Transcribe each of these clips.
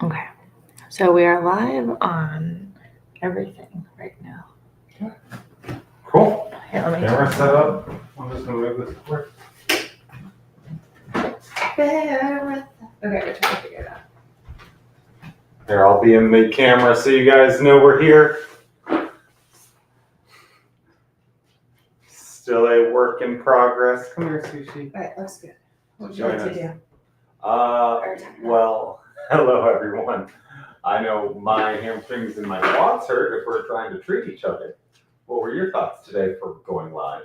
Okay. So we are live on everything right now. Cool. Here, let me Camera set up. I'm just gonna move this quick. bear with. Okay, we're trying to figure it out. Here, I'll be in the camera so you guys know we're here. Still a work in progress. Come here, Sushi. All right, looks good. What would you Join like to us. do? Well, hello everyone. I know my hamstrings and my quads hurt if we're trying to treat each other. What were your thoughts today for going live?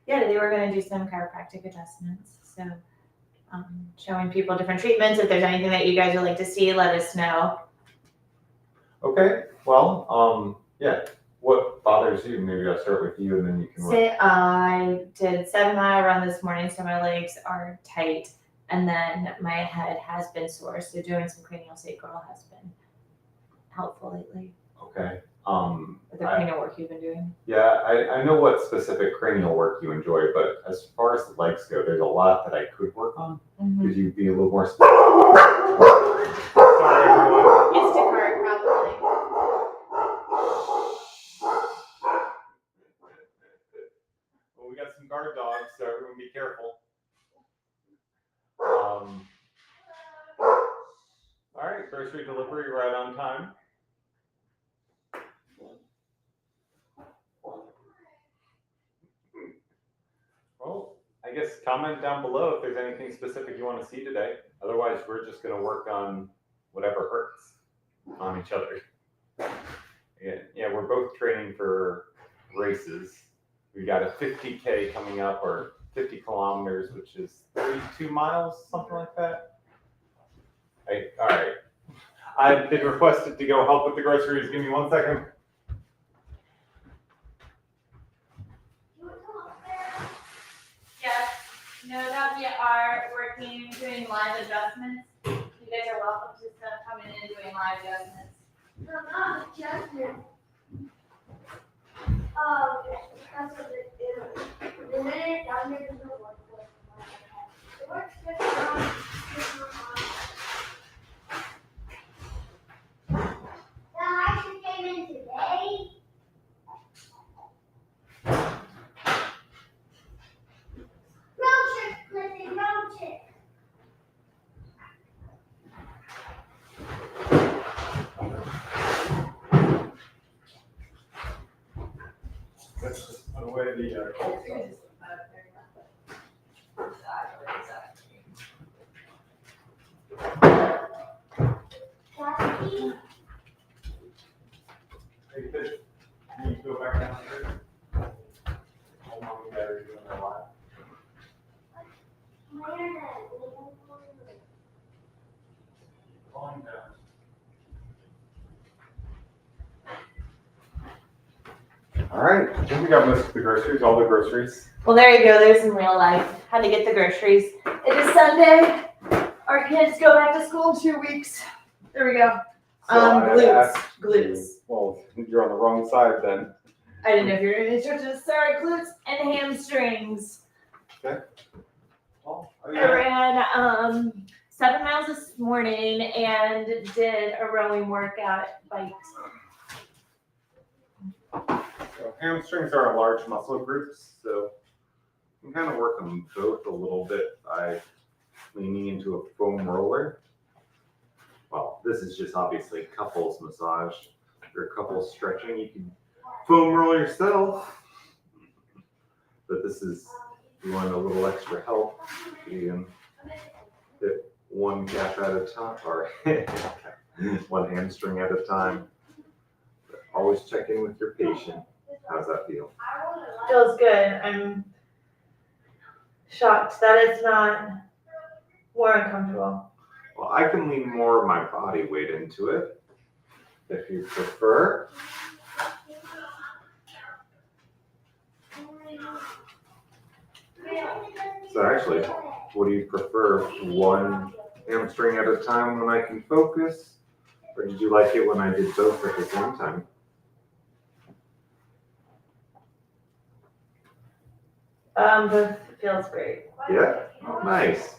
Yeah, today we're going to do some chiropractic adjustments. So, showing people different treatments. If there's anything that you guys would like to see, let us know. Okay, well, yeah. What bothers you? Maybe I'll start with you and then you can work. Say I did 7-mile run this morning, so my legs are tight, and then my head has been sore. So doing some cranial sacral has been helpful lately. Okay. With the cranial work you've been doing. Yeah, I know what specific cranial work you enjoy, but as far as the legs go, there's a lot that I could work on. Could you be a little more specific? Sorry, everyone. Instacart, probably. Well, we got some guard dogs, so everyone be careful. All right, grocery delivery right on time. Well, I guess comment down below if there's anything specific you want to see today. Otherwise, we're just going to work on whatever hurts on each other. Yeah, we're both training for races. We got a 50K coming up, or 50 kilometers, which is 32 miles, something like that. All right. I've been requested to go help with the groceries. Give me 1 second. Yes, know that we are working, doing live adjustments. You guys are welcome to come in and doing live adjustments. No, not adjustments. Oh, that's what it is. The minute down here does not work. It works just fine. The license came in today. Road trip, Lizzie, road trip. Let's just put away the cold stuff. Jackie, Hey, Fish, can you go back downstairs? Hold on, we gotta do another live. where Calling down. All right, I think we got most of the groceries, all the groceries. Well, there you go. There's some real life. How to get the groceries. It is Sunday. Our kids go back to school in 2 weeks. There we go. Glutes. Well, you're on the wrong side then. I didn't know if you were interested. Sorry, glutes and hamstrings. Okay. Well, I ran 7 miles this morning and did a rowing workout at Bite. So hamstrings are large muscle groups, so you can kind of work on both a little bit by leaning into a foam roller. Well, this is just obviously couples massage or couples stretching. You can foam roll yourself, but this is, you want a little extra help, you can hit one calf at a time, or one hamstring at a time. But always check in with your patient. How's that feel? Feels good. I'm shocked that it's not more uncomfortable. Well, I can lean more of my body weight into it, if you prefer. So actually, what do you prefer? One hamstring at a time when I can focus? Or did you like it when I did both at the same time? Both feels great. Yeah? Oh, nice.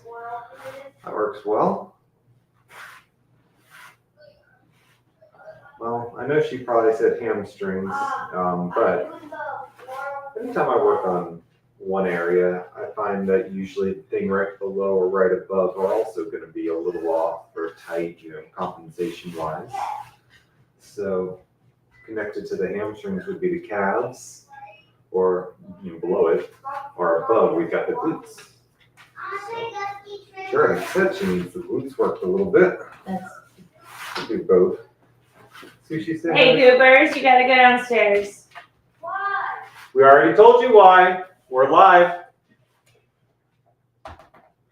That works well. Well, I know she probably said hamstrings, but anytime I work on one area, I find that usually the thing right below or right above are also going to be a little off or tight, compensation wise. So connected to the hamstrings would be the calves, or below it, or above we've got the glutes. Sure, I said she needs the glutes worked a little bit. She'll do both. See what she said? Hey, Goobers, you gotta go downstairs. Why? We already told you why. We're live.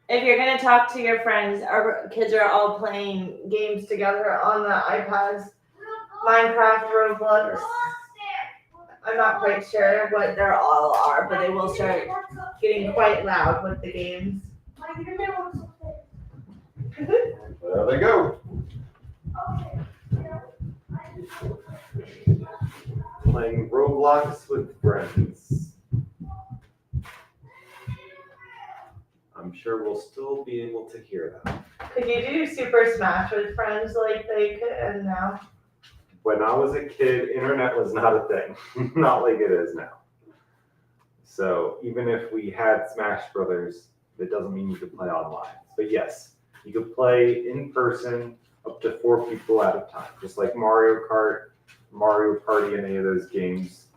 If you're gonna talk to your friends, our kids are all playing games together on the iPads. Minecraft, Roblox. I'm not quite sure what they all are, but they will start getting quite loud with the games. There they go. Playing Roblox with friends. I'm sure we'll still be able to hear them. Could you do Super Smash with friends like they could and now? When I was a kid, internet was not a thing. Not like it is now. So even if we had Smash Brothers, that doesn't mean you could play online. But yes, you could play in person up to 4 people at a time. Just like Mario Kart, Mario Party, any of those games.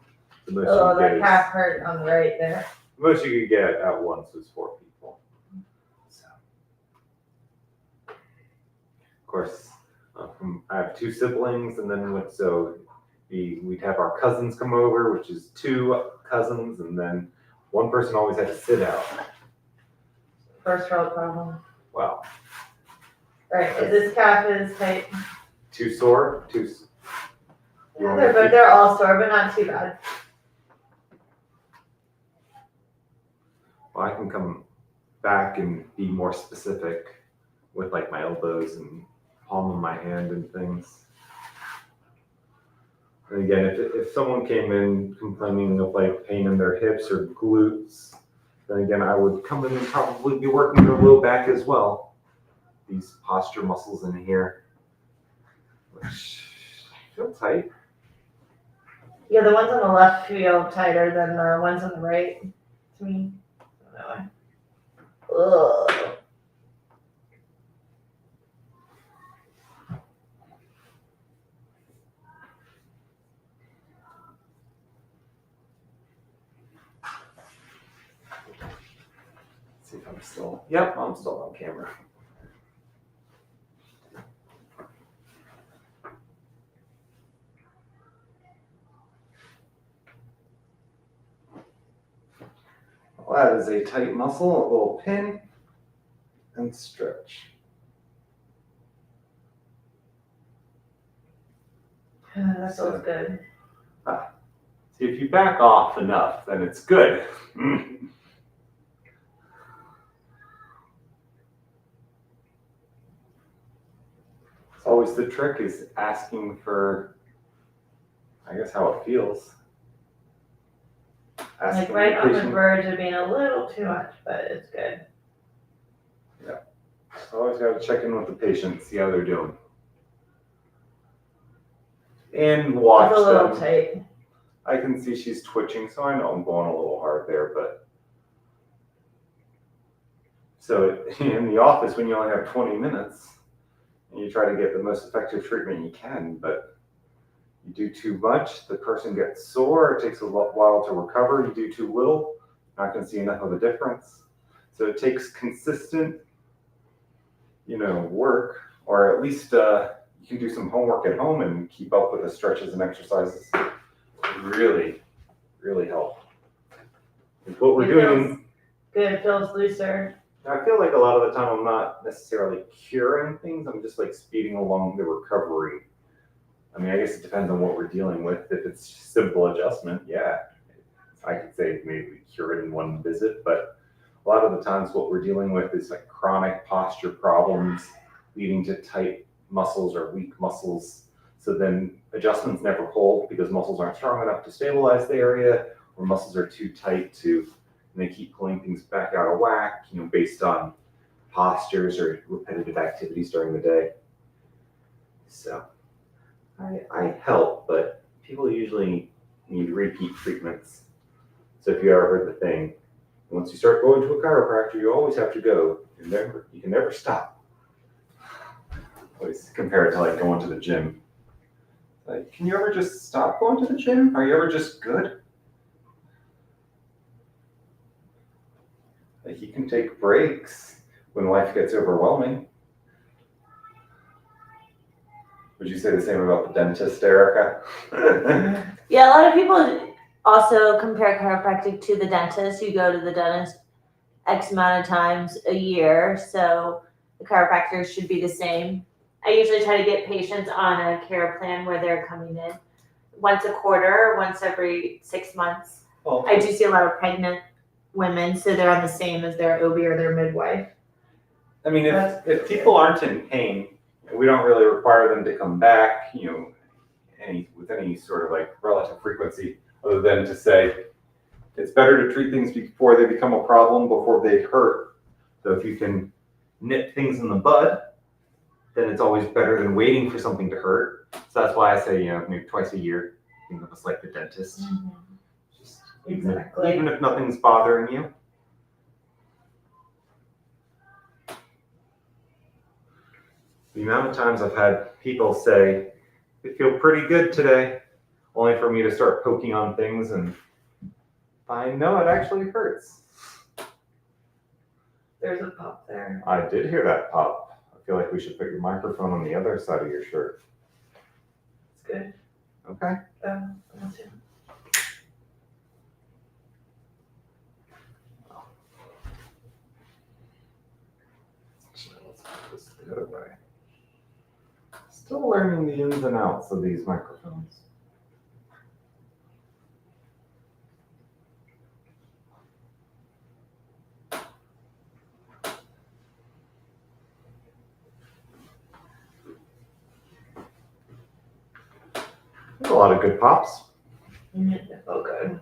The most Oh, you could that get calf hurt on the right there. the most you could get at once was 4 people. So, of course, I have 2 siblings, and then we'd have our cousins come over, which is 2 cousins, and then one person always had to sit out. First world problem. Wow. Right, this calf is tight. 2 sore? They're all sore, but not too bad. Well, I can come back and be more specific with like my elbows and palm of my hand and things. And again, if someone came in complaining of like pain in their hips or glutes, then again, I would come in and probably be working their low back as well. These posture muscles in here, which feel tight. Yeah, the ones on the left feel tighter than the ones on the right to me. I don't know. Ugh. See if I'm still. Yep, I'm still on camera. Well, that is a tight muscle, a little pin, and stretch. That feels good. See, if you back off enough, then it's good. It's always the trick is asking for, I guess, how it feels. Like right on the verge of being a little too much, but it's good. Always got to check in with the patient, see how they're doing. And watch It's a little them. tight. I can see she's twitching, so I know I'm going a little hard there, but. So in the office, when you only have 20 minutes, and you try to get the most effective treatment you can, but you do too much, the person gets sore, it takes a while to recover. You do too little, not going to see enough of a difference. So it takes consistent, work, or at least you can do some homework at home and keep up with the stretches and exercises. Really, really help. And what we're doing. Good, feels looser. I feel like a lot of the time I'm not necessarily curing things. I'm just like speeding along the recovery. I mean, I guess it depends on what we're dealing with. If it's simple adjustment, yeah, I could say maybe cure it in one visit. But a lot of the times what we're dealing with is like chronic posture problems leading to tight muscles or weak muscles. So then adjustments never hold because muscles aren't strong enough to stabilize the area, or muscles are too tight and they keep pulling things back out of whack, based on postures or repetitive activities during the day. So I help, but people usually need repeat treatments. So if you ever heard the thing, once you start going to a chiropractor, you always have to go. You can never stop. Always compare it to like going to the gym. Like, can you ever just stop going to the gym? Are you ever just good? Like, you can take breaks when life gets overwhelming. Would you say the same about the dentist, Erica? Yeah, a lot of people also compare chiropractic to the dentist. You go to the dentist X amount of times a year, so the chiropractor should be the same. I usually try to get patients on a care plan where they're coming in once a quarter, once every 6 months. Well, I do see a lot of pregnant women, so they're on the same as their OB or their midwife. I mean, if people aren't in pain, we don't really require them to come back, with any sort of like relative frequency, other than to say it's better to treat things before they become a problem, before they hurt. So if you can nip things in the bud, then it's always better than waiting for something to hurt. So that's why I say, maybe twice a year, think of us like the dentist. Just Exactly. even if nothing's bothering you. The amount of times I've had people say, they feel pretty good today, only for me to start poking on things and I know it actually hurts. There's a pop there. I did hear that pop. I feel like we should put your microphone on the other side of your shirt. It's good. Okay. Let's see. Actually, let's put this the other way. Still learning the ins and outs of these microphones. There's a lot of good pops. They feel good.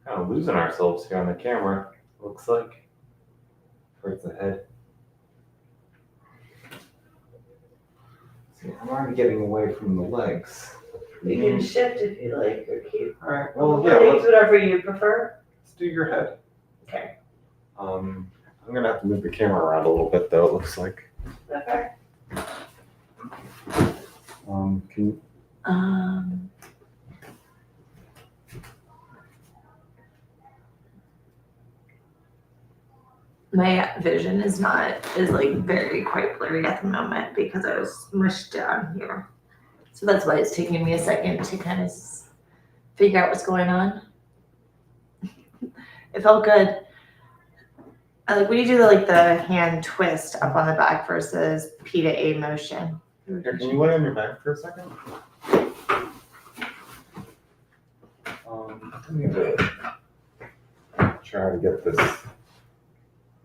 Kind of losing ourselves here on the camera, looks like. Towards the head. See, I'm already getting away from the legs. You can shift if you like, or keep. Alright, well, Legs, whatever you prefer. let's do your head. Okay. I'm gonna have to move the camera around a little bit though, it looks like. Okay. Can you My vision is like very quite blurry at the moment because I was mushed down here. So that's why it's taking me a second to kind of figure out what's going on. It felt good. I like when you do the hand twist up on the back versus P to A motion. Here, can you lay on your back for a second? I need to try to get this.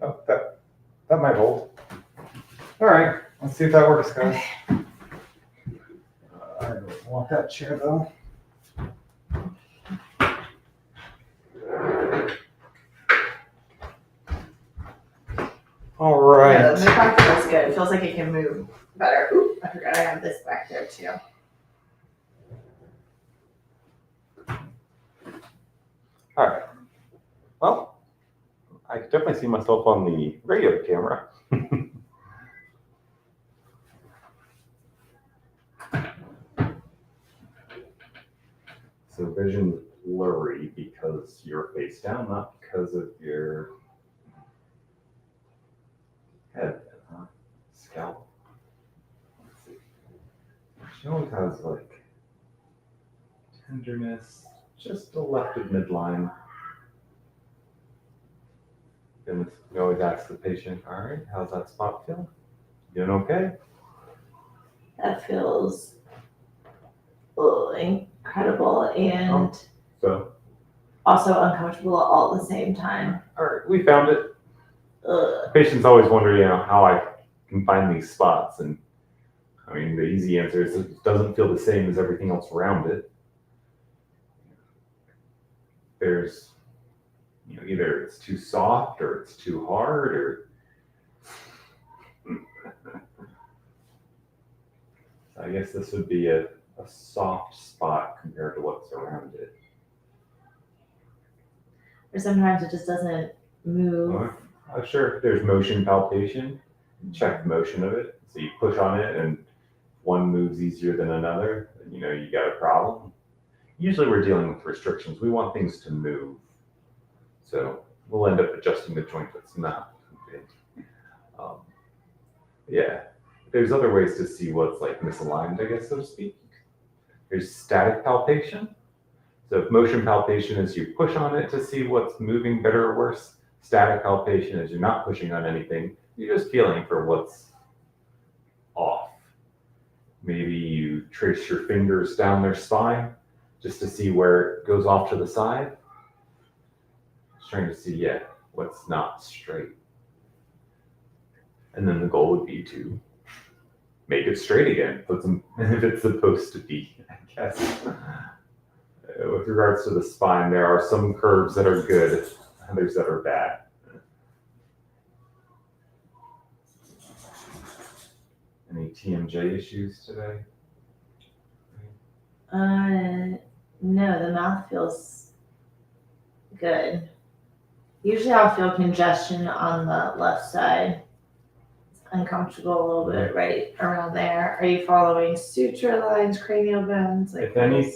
Oh, that might hold. All right, let's see if that works, guys. I don't want that chair though. All right. Yeah, the back feels good. It feels like it can move better. Ooh, I forgot I have this back there too. All right. Well, I could definitely see myself on the radio camera. So vision's blurry because you're face down, not because of your head, scalp. Let's see. She always has tenderness, just a left of midline. And we always ask the patient, all right, how's that spot feel? Doing okay? That feels incredible and So, also uncomfortable all at the same time. all right, we found it. Patients always wonder, how I can find these spots, and I mean, the easy answer is it doesn't feel the same as everything else around it. There's, either it's too soft or it's too hard, or I guess this would be a soft spot compared to what's around it. Or sometimes it just doesn't move. Sure, there's motion palpation. Check the motion of it. So you push on it and one moves easier than another, you got a problem. Usually we're dealing with restrictions. We want things to move. So we'll end up adjusting the joint that's not big. Yeah, there's other ways to see what's like misaligned, I guess, so to speak. There's static palpation. So if motion palpation is you push on it to see what's moving better or worse, static palpation is you're not pushing on anything, you're just feeling for what's off. Maybe you trace your fingers down their spine just to see where it goes off to the side. Just trying to see, what's not straight. And then the goal would be to make it straight again, if it's supposed to be, I guess. With regards to the spine, there are some curves that are good, others that are bad. Any TMJ issues today? No, the mouth feels good. Usually I'll feel congestion on the left side. It's uncomfortable a little bit right around there. Are you following suture lines, cranial bones? If any,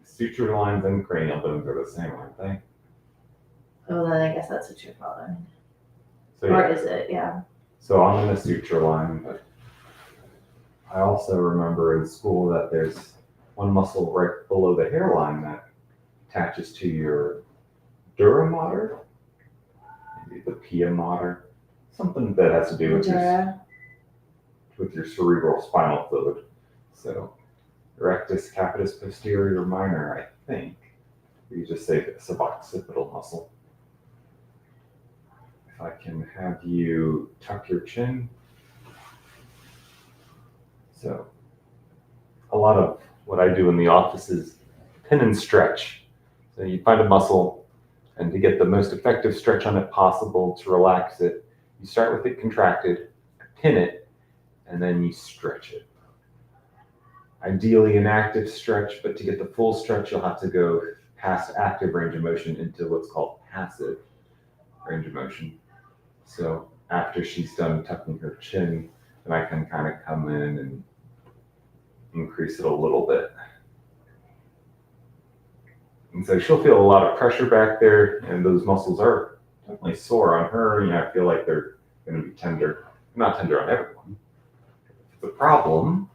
suture lines and cranial bones are the same, aren't they? Oh, then I guess that's what you're following. So, or is it? Yeah. So I'm in the suture line, but I also remember in school that there's one muscle right below the hairline that attaches to your dura mater, maybe the pia mater, something that has to do with your cerebral spinal fluid. So rectus capitis posterior minor, I think. You just say the suboccipital muscle. If I can have you tuck your chin. So a lot of what I do in the office is pin and stretch. So you find a muscle, and to get the most effective stretch on it possible, to relax it, you start with it contracted, pin it, and then you stretch it. Ideally an active stretch, but to get the full stretch, you'll have to go past active range of motion into what's called passive range of motion. So after she's done tucking her chin, then I can kind of come in and increase it a little bit. And so she'll feel a lot of pressure back there, and those muscles are definitely sore on her. I feel like they're going to be tender. Not tender on everyone. If it's a problem,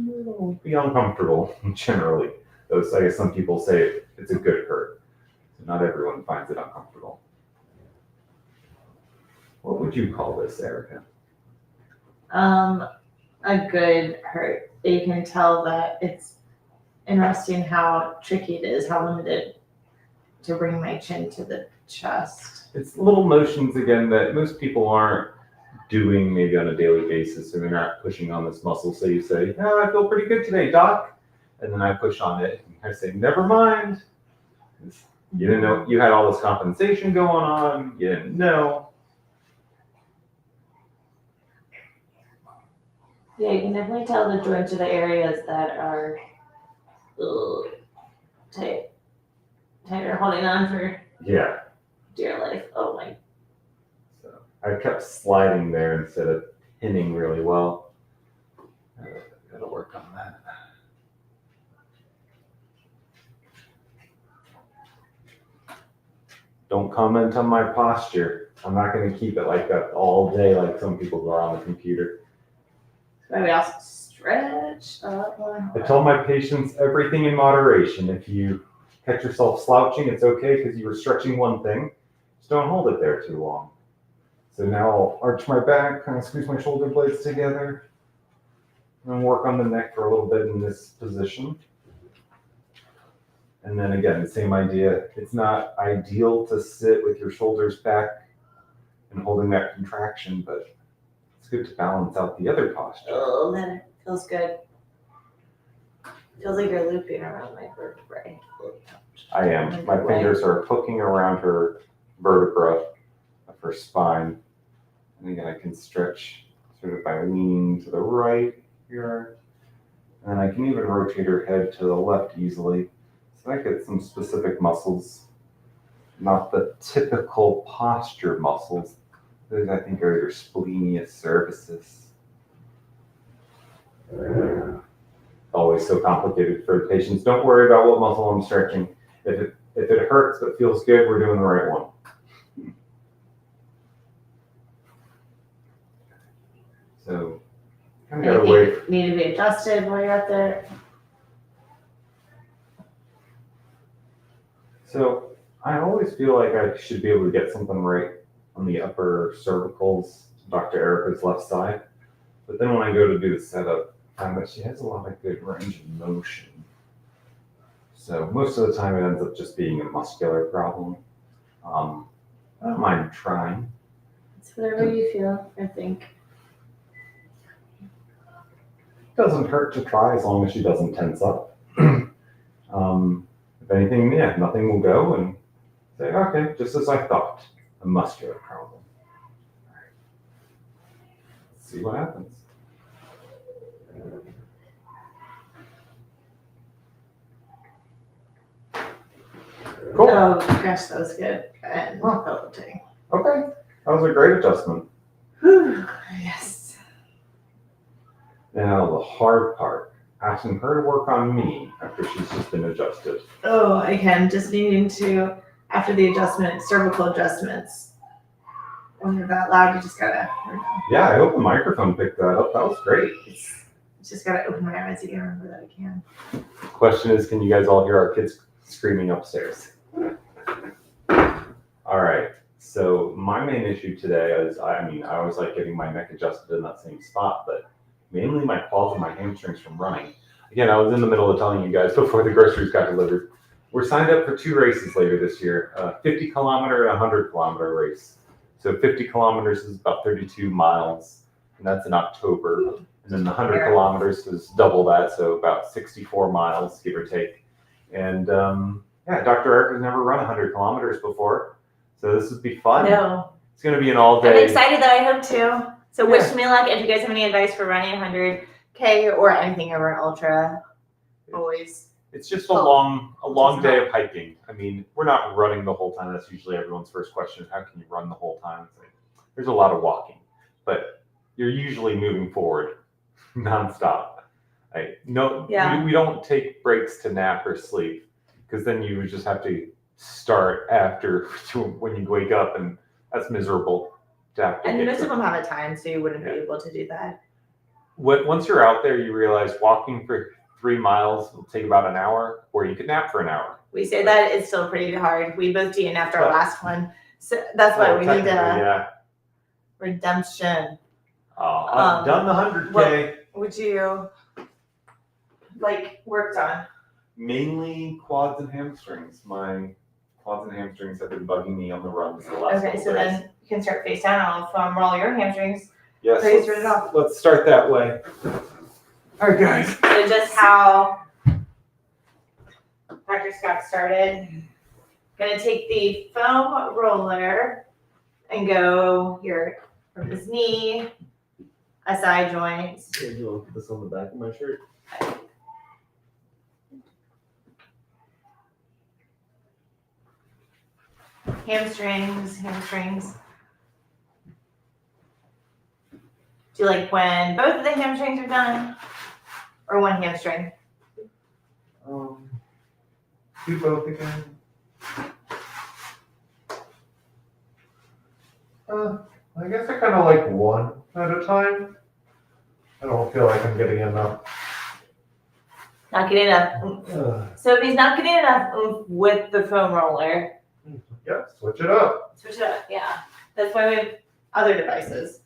it'll be uncomfortable generally. Those, I guess some people say it's a good hurt. So not everyone finds it uncomfortable. What would you call this, Erica? A good hurt. You can tell that it's interesting how tricky it is, how limited to bring my chin to the chest. It's little motions again that most people aren't doing maybe on a daily basis, and they're not pushing on this muscle. So you say, I feel pretty good today, doc. And then I push on it and I say, never mind. You didn't know you had all this compensation going on. You didn't know. Yeah, you can definitely tell the joints are the areas that are tighter, holding on for dear life. Oh my. So I kept sliding there instead of pinning really well. Gotta work on that. Don't comment on my posture. I'm not going to keep it like that all day like some people do on the computer. Maybe I'll stretch up. I tell my patients everything in moderation. If you catch yourself slouching, it's okay because you were stretching one thing. Just don't hold it there too long. So now I'll arch my back, kind of squeeze my shoulder blades together, and work on the neck for a little bit in this position. And then again, the same idea. It's not ideal to sit with your shoulders back and hold holding that contraction, but it's good to balance out the other posture. Oh, that feels good. Feels like you're looping around my vertebrae. I am. My fingers are hooking around her vertebra of her spine. And again, I can stretch sort of by leaning to the right here. And then I can even rotate her head to the left easily. So I get some specific muscles, not the typical posture muscles. Those I think are your splenius cervicis. Always so complicated for patients. Don't worry about what muscle I'm stretching. If it hurts but feels good, we're doing the right one. So, kind of got away. Need to be adjusted while you're out there. So, I always feel like I should be able to get something right on the upper cervicals, Dr. Erica's left side. But then when I go to do the setup, I find that she has a lot of good range of motion. So most of the time it ends up just being a muscular problem. I don't mind trying. It's whatever you feel, I think. Doesn't hurt to try as long as she doesn't tense up. If anything, yeah, nothing will go and say, okay, just as I thought, a muscular problem. All right. Let's see what happens. Cool. Oh gosh, that was good. And melting. Okay, that was a great adjustment. Whew. Yes. Now the hard part, asking her to work on me after she's just been adjusted. Oh, again, just needing to, after the adjustment, cervical adjustments. When you're that loud, you just gotta, Yeah, I hope the microphone picked that up. That was great. it's just gotta open my eyes again, remember that I can. Question is, can you guys all hear our kids screaming upstairs? All right, so my main issue today is, I always like getting my neck adjusted in that same spot, but mainly my quads and my hamstrings from running. Again, I was in the middle of telling you guys before the groceries got delivered. We're signed up for 2 races later this year, a 50 kilometer and a 100 kilometer race. So 50 kilometers is about 32 miles, and that's in October. And then the 100 kilometers is double that, so about 64 miles, give or take. And yeah, Dr. Eric has never run 100 kilometers before, so this would be fun. No. It's going to be an all day. I'm excited that I hope to. So wish me luck. If you guys have any advice for running 100K or anything over an ultra, always. It's just a long day of hiking. I mean, we're not running the whole time. That's usually everyone's first question. How can you run the whole time? It's like, there's a lot of walking, but you're usually moving forward nonstop. We don't take breaks to nap or sleep, because then you just have to start after when you wake up, and that's miserable. And most of them have a time, so you wouldn't be able to do that. Once you're out there, you realize walking for 3 miles will take about an hour, or you could nap for an hour. We say that it's still pretty hard. We both DNF'd our last one, so that's why we need redemption. I've done the 100K. Would you worked on? Mainly quads and hamstrings. My quads and hamstrings have been bugging me on the runs the last couple days. Then you can start face down. I'll foam roll your hamstrings. Yes, So let's start that way. All right, guys. So just how Dr. Scott started. Gonna take the foam roller and go here from his knee, SI joints. Do you want to put this on the back of my shirt? Hamstrings. Do you like when both of the hamstrings are done, or one hamstring? Do both again. I guess I kind of like one at a time. I don't feel like I'm getting enough. Not getting enough. So if he's not getting enough with the foam roller, Switch it up. switch it up. Yeah, that's why we have other devices.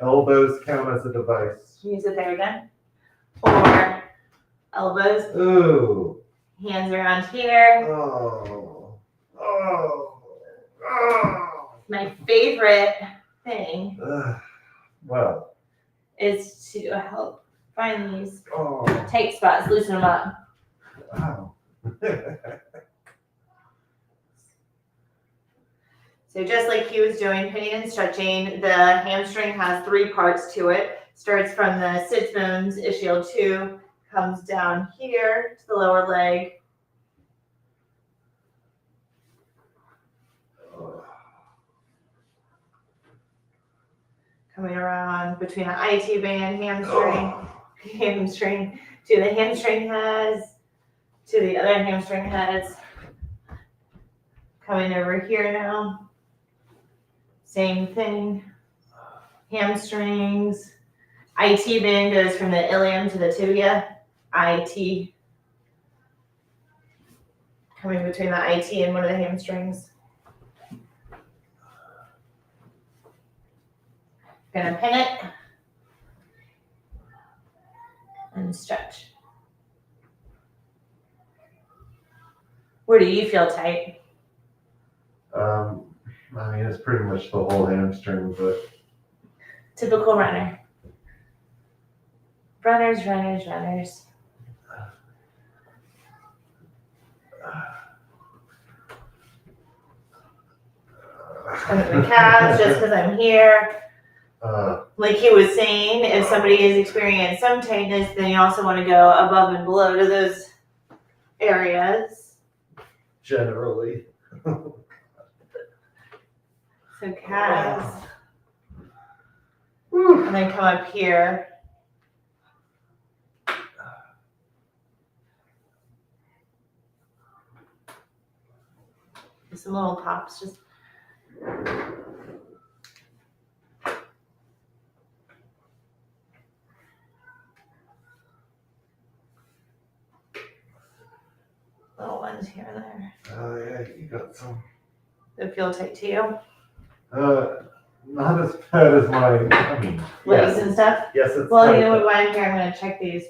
Elbows count as a device. Use it there again. Or elbows, Ooh. hands around here. Oh. My favorite thing Well, is to help find these oh, tight spots, loosen them up. wow. So just like he was doing pinning and stretching, the hamstring has 3 parts to it. Starts from the sits bones, ischial 2, comes down here to the lower leg. Coming around between the IT band, hamstring, to the hamstring heads, to the other hamstring heads. Coming over here now. Same thing. Hamstrings. IT band goes from the ilium to the tibia. IT. Coming between the IT and one of the hamstrings. Gonna pin it. And stretch. Where do you feel tight? I mean, it's pretty much the whole hamstring, but Typical runner. Runners. And the calves, just because I'm here. Like he was saying, if somebody is experiencing some tightness, then you also want to go above and below to those areas. generally. So calves. And then come up here. Some little pops, just. Little ones here and there. Oh yeah, you got some. They feel tight to you. Not as bad as mine. I mean, Legs yes, and stuff. yes, it's Well, tight, you know what? but- While I'm here, I'm gonna check these.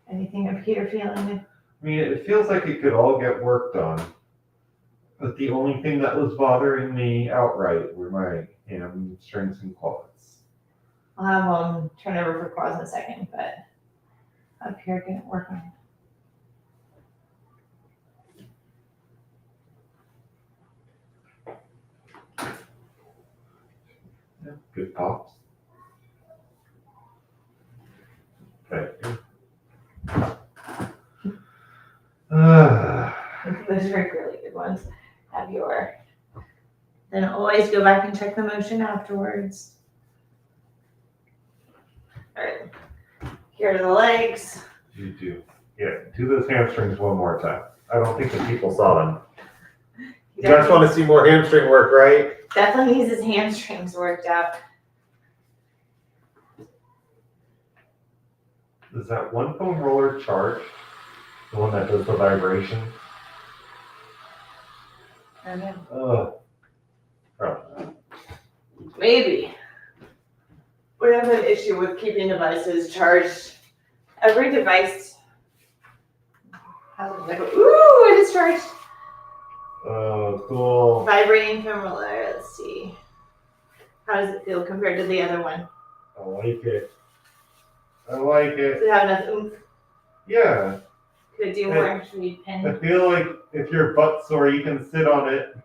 Anything up here feeling? I mean, it feels like it could all get worked on. But the only thing that was bothering me outright were my hamstrings and quads. I'll have turn over for quads in a second, but up here getting work on. Yeah, good pops. Okay. Those are really good ones. Have your. Then always go back and check the motion afterwards. All right. Here are the legs. You do. Yeah, do those hamstrings one more time. I don't think the people saw them. You guys want to see more hamstring work, right? Definitely needs his hamstrings worked out. Does that one foam roller charge? The one that does the vibration? I don't know. Oh. Probably not. Maybe. We have an issue with keeping devices charged. Every device has like, ooh, it is charged. Oh, cool. Vibrating foam roller. Let's see. How does it feel compared to the other one? I like it. I like Does it. it have enough oomph? Yeah. Could it do more? Should we pin? I feel like if your butt's sore, you can sit on it.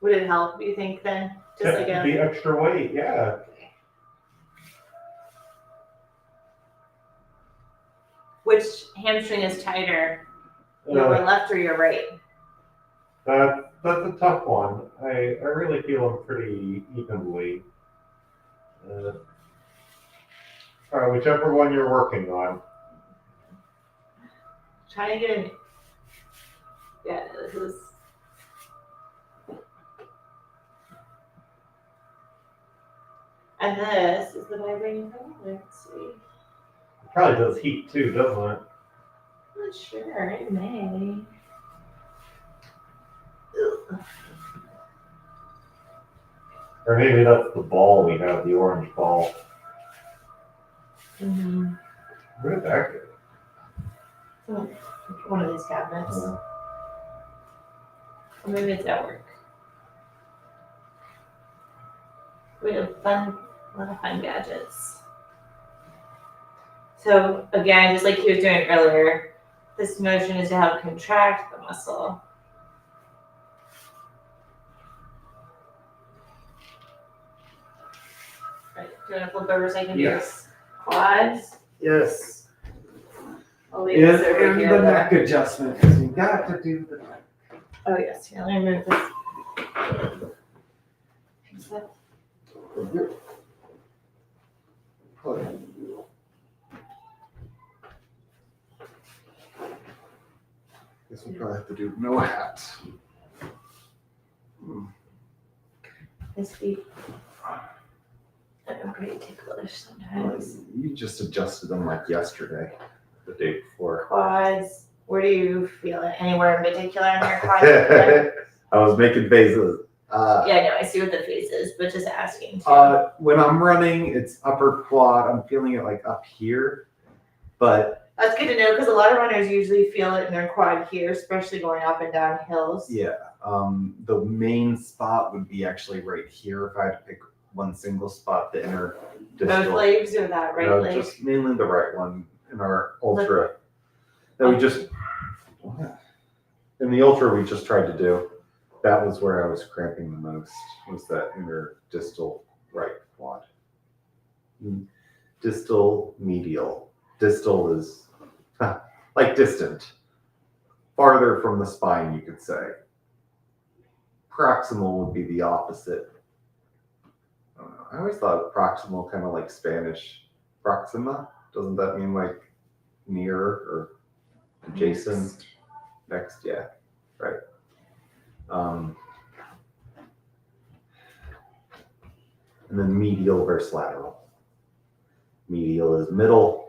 Would it help, do you think, then? Just like a. The extra weight, yeah. Which hamstring is tighter? Your left or your right? That's a tough one. I really feel them pretty evenly. Whichever one you're working on. Trying to get an. Yeah, this is. And this is the vibrating foam. Let's see. It probably does heat too, doesn't it? Not sure. It may. Ugh. Or maybe that's the ball we have, the orange ball. Mm-hmm. Where did that go? One of these cabinets. Or maybe it's at work. We have a lot of fun gadgets. So again, just like he was doing earlier, this motion is to help contract the muscle. Right, do you want to flip over so I can do your quads? Yes. I'll leave this over And here. the though. neck adjustment, because you got to do the neck. Oh yes, here, let me move this. Fix that. Guess we'll probably have to do no hat. His feet. I'm pretty ticklish sometimes. You just adjusted them like yesterday, the day before. Quads. Where do you feel it? Anywhere in particular in your quads? I was making faces. Yeah, no, I see what the face is, but just asking too. When I'm running, it's upper quad. I'm feeling it like up here, but That's good to know because a lot of runners usually feel it in their quad here, especially going up and down hills. yeah. The main spot would be actually right here. If I had to pick one single spot, the inner Both distal. legs or that right No, leg? just mainly the right one in our ultra. That we just in the ultra we just tried to do. That was where I was cramping the most. Was that inner distal right quad? Distal medial. Distal is like distant, farther from the spine, you could say. Proximal would be the opposite. I don't know. I always thought proximal kind of like Spanish proxima. Doesn't that mean like near or adjacent? Next, yeah, right. And then medial versus lateral. Medial is middle.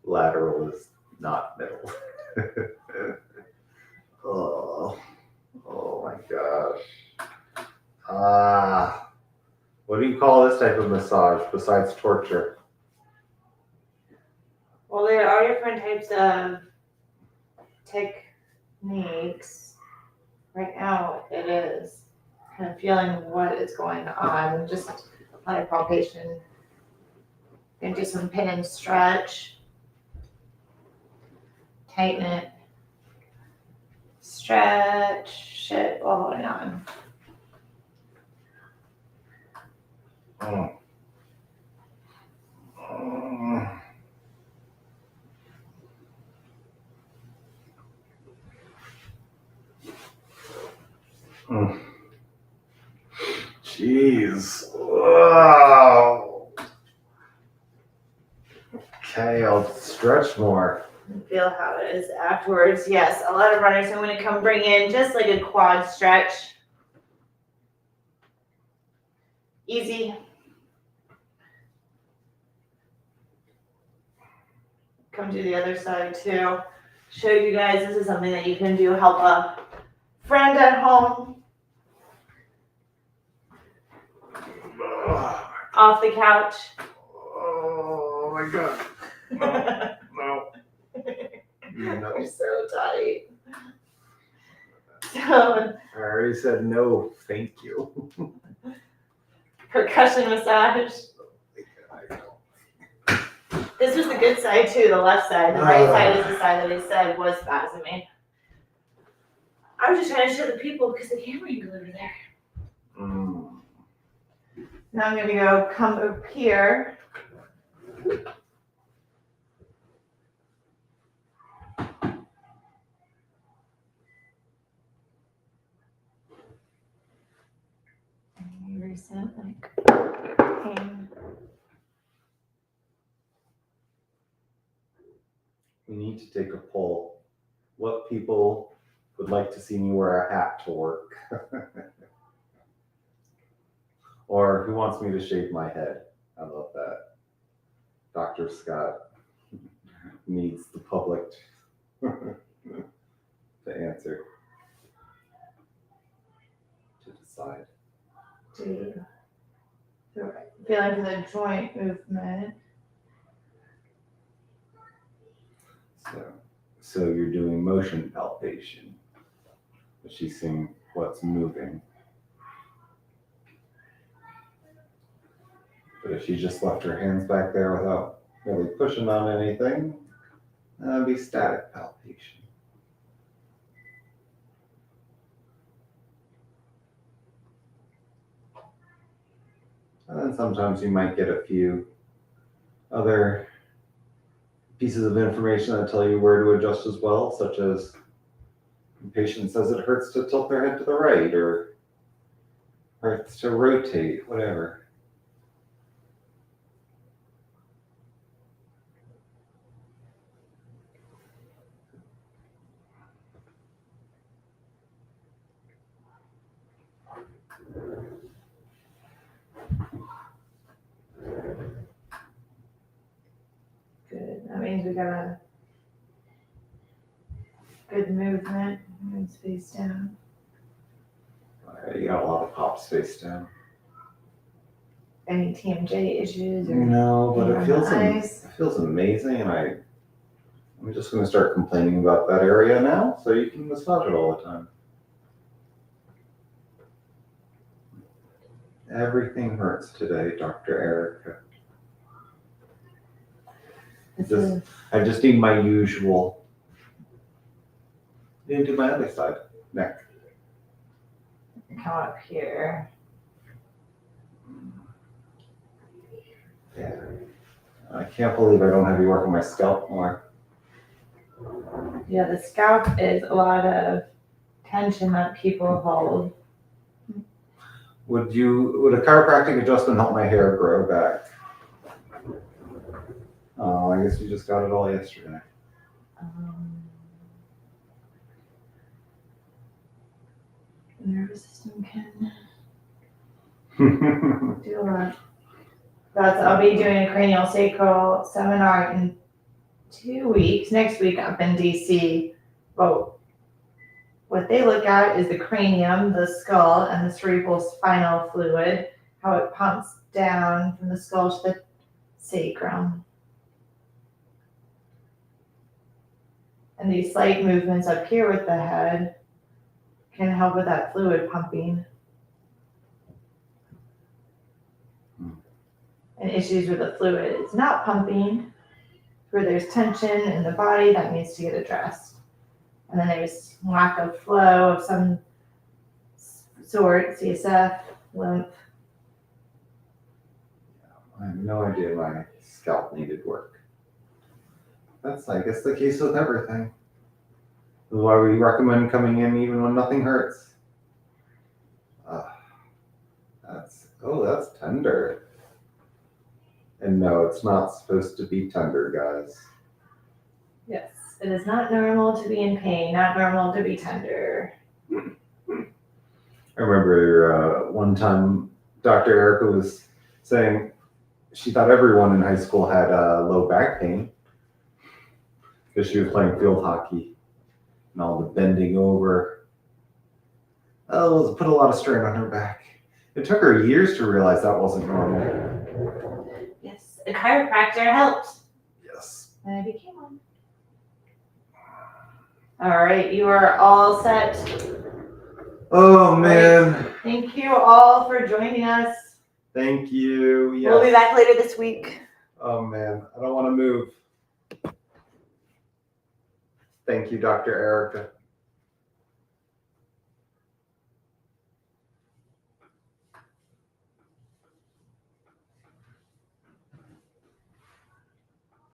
Lateral is not middle. Oh my gosh. What do you call this type of massage besides torture? Well, there are different types of techniques. Right now, it is kind of feeling what is going on. Just apply palpation. And do some pin and stretch. Tighten it. Stretch it while holding on. Jeez. Wow. Okay, I'll stretch more. And feel how it is afterwards. Yes, a lot of runners, I'm going to come bring in just like a quad stretch. Easy. Come to the other side too. Show you guys this is something that you can do. Help a friend at home. Off the couch. Oh my god. No. You're so tight. So, I already said no, thank you. percussion massage. This was the good side too, the left side. The right side is the side that they said was spasming. I was just trying to show the people because the camera angle over there. Now I'm gonna go come up here. Any recent pain. We need to take a poll. What people would like to see me wear a hat to work? Or who wants me to shave my head? How about that? Dr. Scott needs the public to answer, to decide. Feeling for the joint movement. So So you're doing motion palpation. She's seeing what's moving. But if she just left her hands back there without really pushing on anything, that'd be static palpation. And then sometimes you might get a few other pieces of information that tell you where to adjust as well, such as the patient says it hurts to tilt their head to the right or hurts to rotate, whatever. Good. That means we got a good movement. Moves face down. You got a lot of pop space down. Any TMJ issues or No, but on it the eyes? feels amazing, and I'm just going to start complaining about that area now, so you can massage it all the time. Everything hurts today, Dr. Erica. I just need my usual. Didn't do my other side, neck. Come up here. Yeah. I can't believe I don't have you working my scalp more. Yeah, the scalp is a lot of tension that people hold. Would a chiropractic adjustment help my hair grow back? Oh, I guess you just got it all yesterday. The nervous system can do a lot. I'll be doing a cranial sacral seminar in 2 weeks. Next week up in DC. But what they look at is the cranium, the skull, and the cerebral spinal fluid, how it pumps down from the skull to the sacrum. And these slight movements up here with the head can help with that fluid pumping. And issues with the fluid is not pumping, where there's tension in the body that needs to get addressed. And then there's lack of flow of some sort, CSF, lymph. I have no idea my scalp needed work. That's, I guess, the case with everything. This is why we recommend coming in even when nothing hurts. That's tender. And no, it's not supposed to be tender, guys. Yes, it is not normal to be in pain, not normal to be tender. I remember one time Dr. Erica was saying she thought everyone in high school had low back pain because she was playing field hockey and all the bending over. Oh, it put a lot of strain on her back. It took her years to realize that wasn't normal. Yes, a chiropractor helped. Yes. And I became one. All right, you are all set. Oh, man. Thank you all for joining us. Thank you. Yes. We'll be back later this week. Oh, man. I don't want to move. Thank you, Dr. Erica.